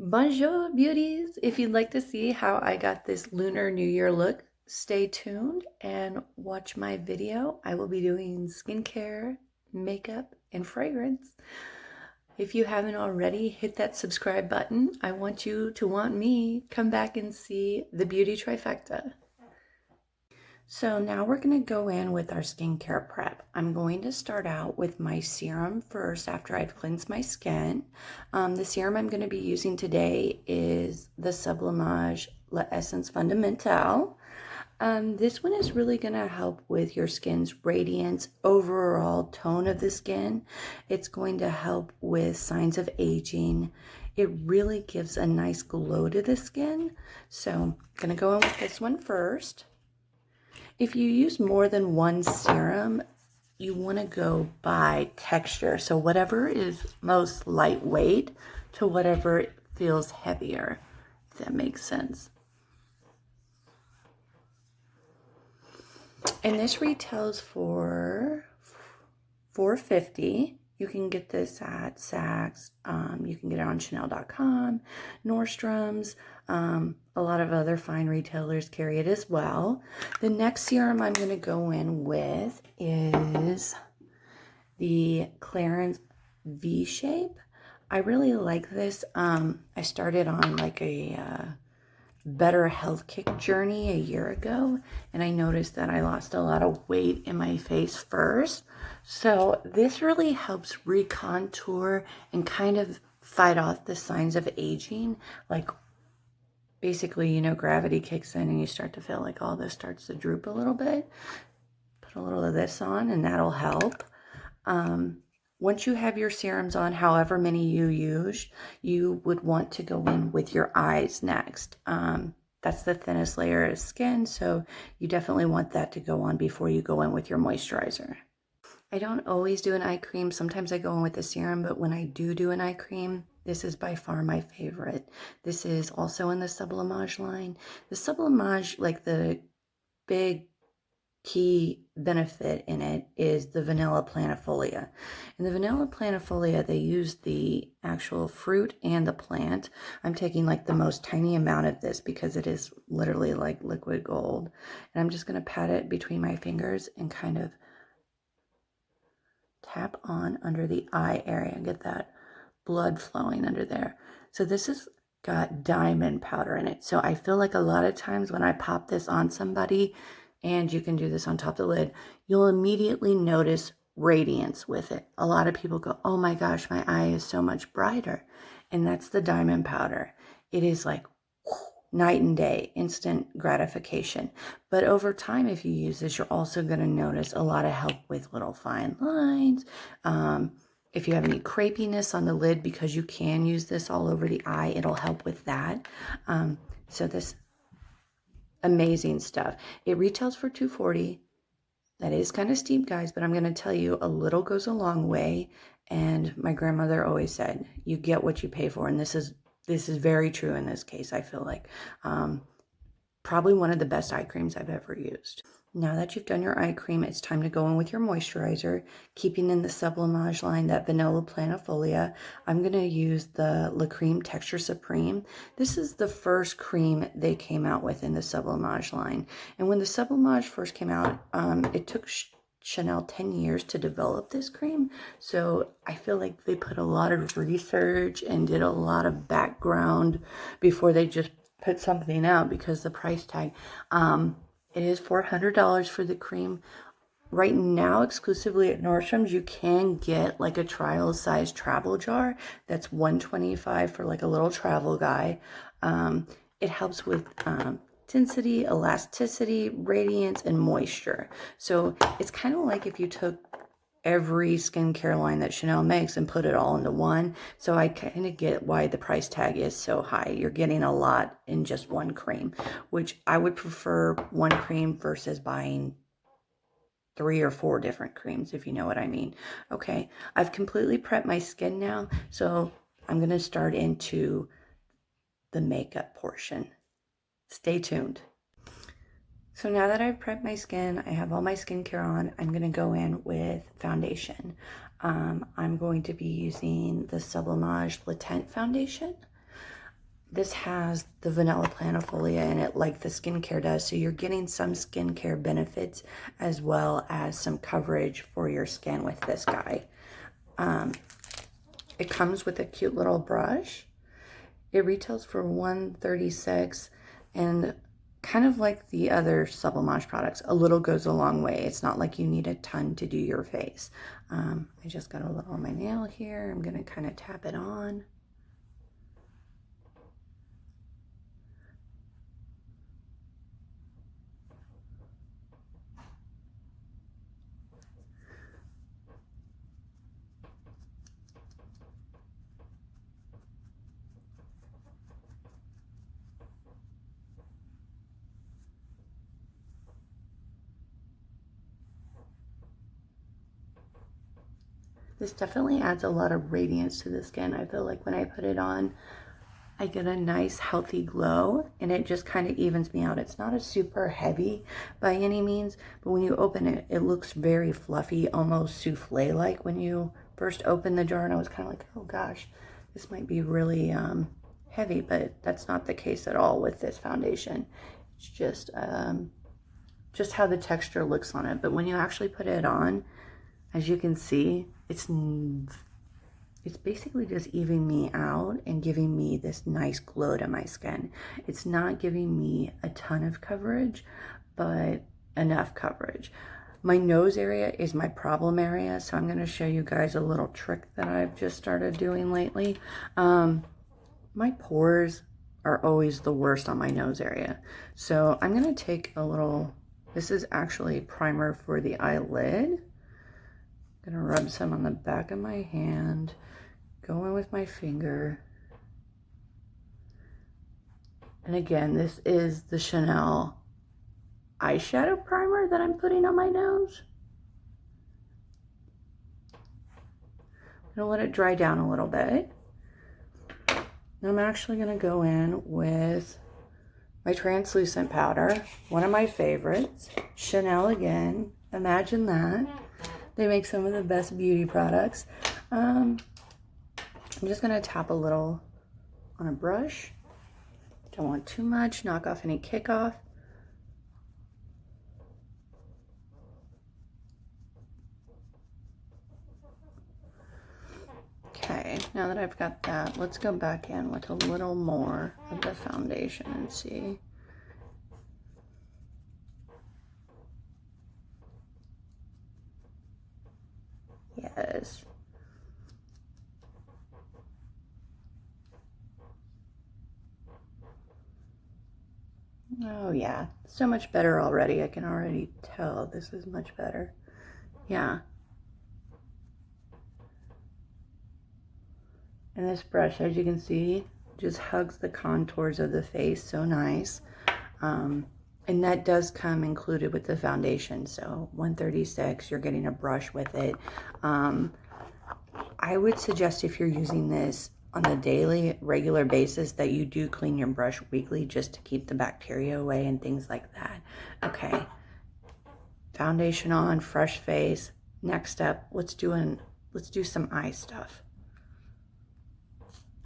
Bonjour, beauties! If you'd like to see how I got this Lunar New Year look, stay tuned and watch my video. I will be doing skincare, makeup, and fragrance. If you haven't already, hit that subscribe button. I want you to want me. Come back and see the beauty trifecta. So now we're going to go in with our skincare prep. I'm going to start out with my serum first after I've cleansed my skin. The serum I'm going to be using today is the Sublimage L'Essence Fondamentale. This one is really going to help with your skin's radiance, overall tone of the skin. It's going to help with signs of aging. It really gives a nice glow to the skin. So I'm going to go in with this one first. If you use more than one serum, you want to go by texture. So whatever is most lightweight to whatever feels heavier, if that makes sense. And this retails for $4.50. You can get this at Saks. You can get it on Chanel.com, Nordstrom's. A lot of other fine retailers carry it as well. The next serum I'm going to go in with is the Clarins Vshape. I really like this. I started on like a better health kick journey a year ago, and I noticed that I lost a lot of weight in my face first. So this really helps recontour and kind of fight off the signs of aging. Like basically, you know, gravity kicks in and you start to feel like all this starts to droop a little bit. Put a little of this on and that'll help. Once you have your serums on, however many you use, you would want to go in with your eyes next. That's the thinnest layer of skin, so you definitely want that to go on before you go in with your moisturizer. I don't always do an eye cream. Sometimes I go in with a serum, but when I do an eye cream, this is by far my favorite. This is also in the Sublimage line. The Sublimage, like the big key benefit in it is the vanilla planifolia. In the vanilla planifolia, they use the actual fruit and the plant. I'm taking like the most tiny amount of this because it is literally like liquid gold. And I'm just going to pat it between my fingers and kind of tap on under the eye area and get that blood flowing under there. So this has got diamond powder in it. So I feel like a lot of times when I pop this on somebody, and you can do this on top of the lid, you'll immediately notice radiance with it. A lot of people go, oh my gosh, my eye is so much brighter. And that's the diamond powder. It is like night and day, instant gratification. But over time, if you use this, you're also going to notice a lot of help with little fine lines. If you have any crepiness on the lid, because you can use this all over the eye, it'll help with that. So this amazing stuff. It retails for $2.40. That is kind of steep, guys, but I'm going to tell you, a little goes a long way. And my grandmother always said, you get what you pay for. And this is very true in this case. I feel like probably one of the best eye creams I've ever used. Now that you've done your eye cream, it's time to go in with your moisturizer. Keeping in the Sublimage line, that vanilla planifolia, I'm going to use the La Creme Texture Supreme. This is the first cream they came out with in the Sublimage line. And when the Sublimage first came out, it took Chanel 10 years to develop this cream. So I feel like they put a lot of research and did a lot of background before they just put something out, because the price tag, it is $400 for the cream. Right now, exclusively at Nordstrom's, you can get like a trial size travel jar. That's $125 for like a little travel guy. It helps with density, elasticity, radiance, and moisture. So it's kind of like if you took every skincare line that Chanel makes and put it all into one. So I kind of get why the price tag is so high. You're getting a lot in just one cream, which I would prefer one cream versus buying 3 or 4 different creams, if you know what I mean. Okay, I've completely prepped my skin now, so I'm going to start into the makeup portion. Stay tuned. So now that I've prepped my skin, I have all my skincare on, I'm going to go in with foundation. I'm going to be using the Sublimage Le Teint foundation. this has the vanilla planifolia in it like the skincare does. So you're getting some skincare benefits as well as some coverage for your skin with this guy. It comes with a cute little brush. It retails for $136, and kind of like the other Sublimage products, a little goes a long way. It's not like you need a ton to do your face. I just got a little on my nail here. I'm gonna kind of tap it on. This definitely adds a lot of radiance to the skin. I feel like when I put it on, I get a nice healthy glow, and it just kind of evens me out. It's not a super heavy by any means, but when you open it, it looks very fluffy, almost souffle-like when you first open the jar, and I was kind of like, oh gosh, this might be really heavy, but that's not the case at all with this foundation. It's just how the texture looks on it. But when you actually put it on, as you can see, it's basically just evening me out and giving me this nice glow to my skin. It's not giving me a ton of coverage, but enough coverage. My nose area is my problem area, so I'm going to show you guys a little trick that I've just started doing lately. My pores are always the worst on my nose area. So I'm going to take a little, this is actually primer for the eyelid. I'm gonna rub some on the back of my hand, go in with my finger. And again, this is the Chanel eyeshadow primer that I'm putting on my nose. I'm gonna let it dry down a little bit. And I'm actually gonna go in with my translucent powder, one of my favorites, Chanel again. Imagine that. They make some of the best beauty products. I'm just gonna tap a little on a brush. Don't want too much, knock off any kickoff. Okay, now that I've got that, let's go back in with a little more of the foundation and see. Yes. Oh yeah, so much better already. I can already tell this is much better. Yeah. And this brush, as you can see, just hugs the contours of the face so nice. And that does come included with the foundation. So $136, you're getting a brush with it. I would suggest if you're using this on a daily, regular basis that you do clean your brush weekly just to keep the bacteria away and things like that. Okay, foundation on, fresh face. Next up, let's do some eye stuff.